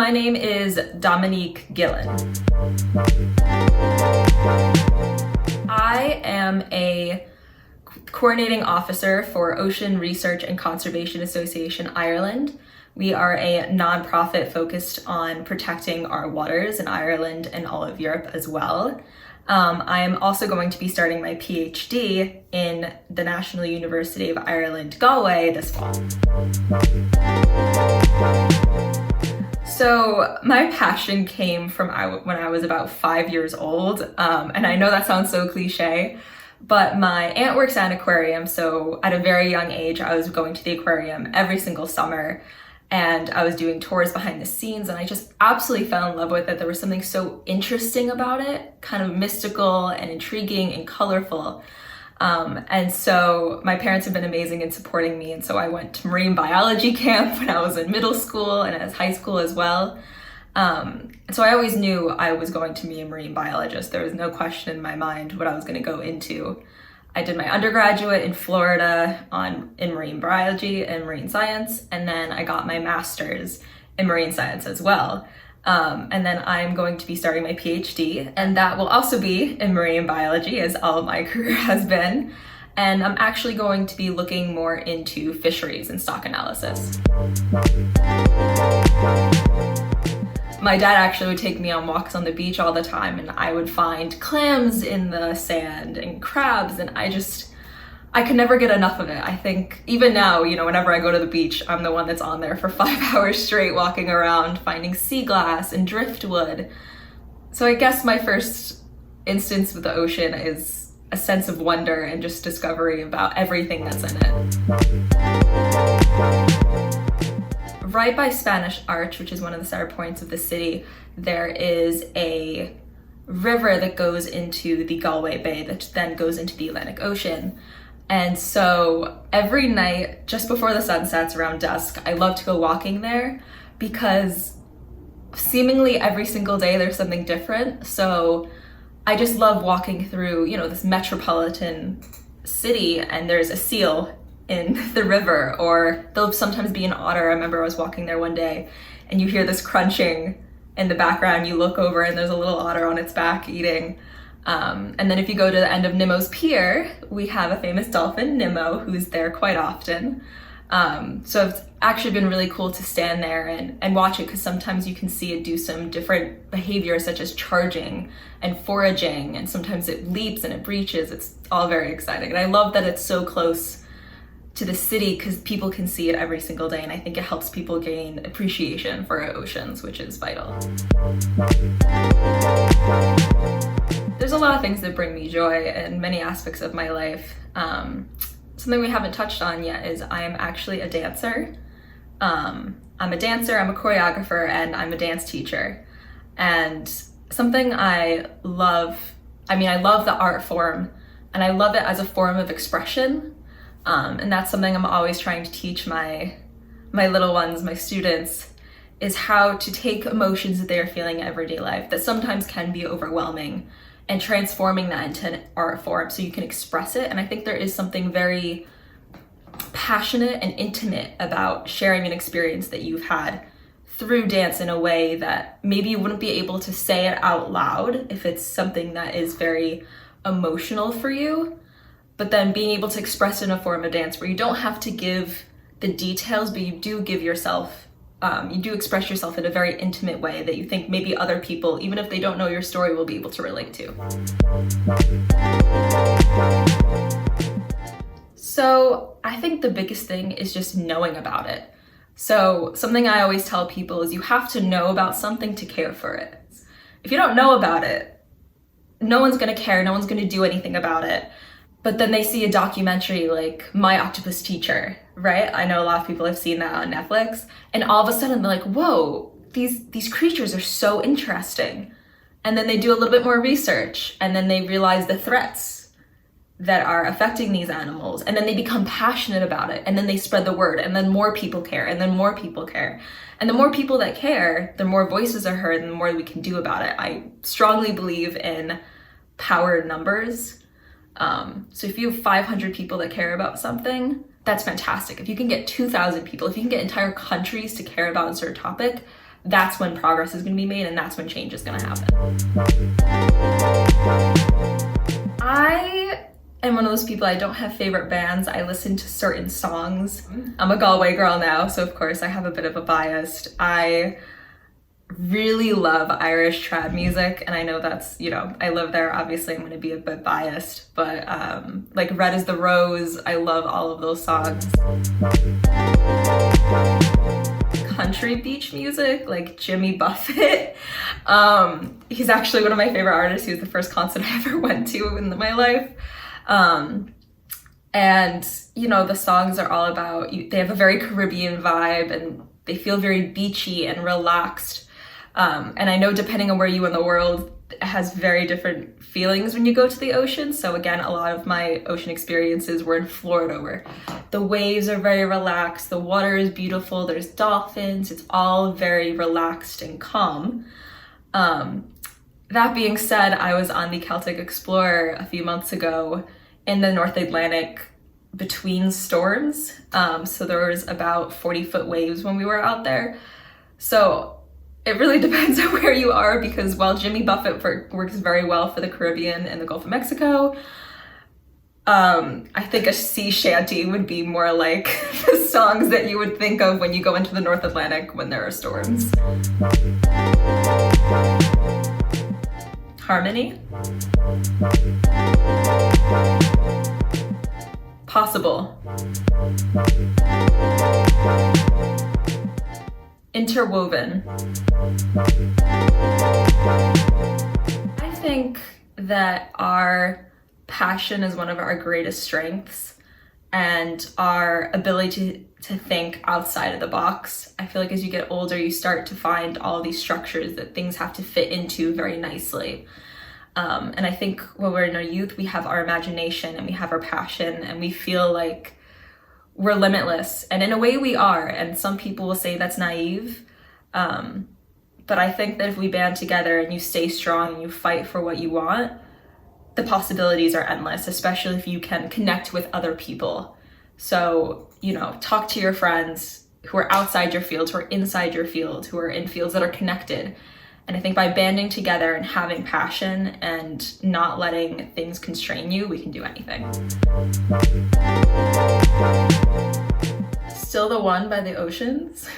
my name is Domonique Gillen. I am a coordinating officer for Ocean Research and Conservation Association Ireland. We are a nonprofit focused on protecting our waters in Ireland and all of Europe as well. I am also going to be starting my PhD in the National University of Ireland, Galway, this fall. So my passion came from when I was about 5 years old, and I know that sounds so cliche, but my aunt works at an aquarium, so at a very young age I was going to the aquarium every single summer, and I was doing tours behind the scenes, and I just absolutely fell in love with it. There was something so interesting about it, kind of mystical and intriguing and colorful. And so my parents have been amazing in supporting me, and so I went to marine biology camp when I was in middle school and as high school as well. So I always knew I was going to be a marine biologist. There was no question in my mind what I was going to go into. I did my undergraduate in Florida in marine biology and marine science, and then I got my master's in marine science as well. And then I'm going to be starting my PhD, and that will also be in marine biology, as all of my career has been. And I'm actually going to be looking more into fisheries and stock analysis. My dad actually would take me on walks on the beach all the time, and I would find clams in the sand and crabs, and I could never get enough of it. I think even now, whenever I go to the beach, I'm the one that's on there for 5 hours straight, walking around, finding sea glass and driftwood. So I guess my first instance with the ocean is a sense of wonder and just discovery about everything that's in it. Right by Spanish Arch, which is one of the center points of the city, there is a river that goes into the Galway Bay that then goes into the Atlantic Ocean. And so every night, just before the sun sets around dusk, I love to go walking there because seemingly every single day there's something different. So I just love walking through, this metropolitan city, and there's a seal in the river, or there'll sometimes be an otter. I remember I was walking there one day and you hear this crunching in the background. You look over and there's a little otter on its back eating. And then if you go to the end of Nemo's Pier, we have a famous dolphin, Nemo, who's there quite often. So it's actually been really cool to stand there and watch it, because sometimes you can see it do some different behaviors such as charging and foraging, and sometimes it leaps and it breaches. It's all very exciting. And I love that it's so close to the city because people can see it every single day, and I think it helps people gain appreciation for our oceans, which is vital. There's a lot of things that bring me joy in many aspects of my life. Something we haven't touched on yet is I am actually a dancer. I'm a dancer, I'm a choreographer, and I'm a dance teacher. And something I love the art form, and I love it as a form of expression. And that's something I'm always trying to teach my little ones, my students, is how to take emotions that they're feeling in everyday life that sometimes can be overwhelming, and transforming that into an art form so you can express it. And I think there is something very passionate and intimate about sharing an experience that you've had through dance in a way that maybe you wouldn't be able to say it out loud if it's something that is very emotional for you. But then being able to express it in a form of dance where you don't have to give the details, but you do give yourself, you do express yourself in a very intimate way that you think maybe other people, even if they don't know your story, will be able to relate to. So I think the biggest thing is just knowing about it. So something I always tell people is you have to know about something to care for it. If you don't know about it, no one's gonna care, no one's gonna do anything about it. But then they see a documentary like My Octopus Teacher, right? I know a lot of people have seen that on Netflix, and all of a sudden they're like, whoa, these creatures are so interesting. And then they do a little bit more research, and then they realize the threats that are affecting these animals, and then they become passionate about it, and then they spread the word, and then more people care, and then more people care. And the more people that care, the more voices are heard, and the more we can do about it. I strongly believe in power in numbers. So if you have 500 people that care about something, that's fantastic. If you can get 2,000 people, if you can get entire countries to care about a certain topic, that's when progress is going to be made and that's when change is going to happen. I am one of those people, I don't have favorite bands. I listen to certain songs. I'm a Galway girl now, so of course I have a bit of a bias. I really love Irish trad music, and I know that's, you know, I live there, obviously I'm going to be a bit biased, but like Red is the Rose, I love all of those songs. Country beach music, like Jimmy Buffett. He's actually one of my favorite artists. He was the first concert I ever went to in my life. And, you know, the songs are all about, they have a very Caribbean vibe and they feel very beachy and relaxed. And I know depending on where you in the world, it has very different feelings when you go to the ocean. So again, a lot of my ocean experiences were in Florida, where the waves are very relaxed, the water is beautiful, there's dolphins, it's all very relaxed and calm. That being said, I was on the Celtic Explorer a few months ago in the North Atlantic between storms. So there was about 40-foot waves when we were out there. So it really depends on where you are, because while Jimmy Buffett works very well for the Caribbean and the Gulf of Mexico, I think a sea shanty would be more like the songs that you would think of when you go into the North Atlantic when there are storms. Harmony? Possible. Interwoven. I think that our passion is one of our greatest strengths, and our ability to think outside of the box. I feel like as you get older, you start to find all these structures that things have to fit into very nicely. And I think when we're in our youth, we have our imagination and we have our passion and we feel like we're limitless. And in a way we are. And some people will say that's naive. But I think that if we band together and you stay strong and you fight for what you want, the possibilities are endless, especially if you can connect with other people. So, you know, talk to your friends who are outside your field, who are inside your field, who are in fields that are connected. And I think by banding together and having passion and not letting things constrain you, we can do anything. Still the One by the Oceans.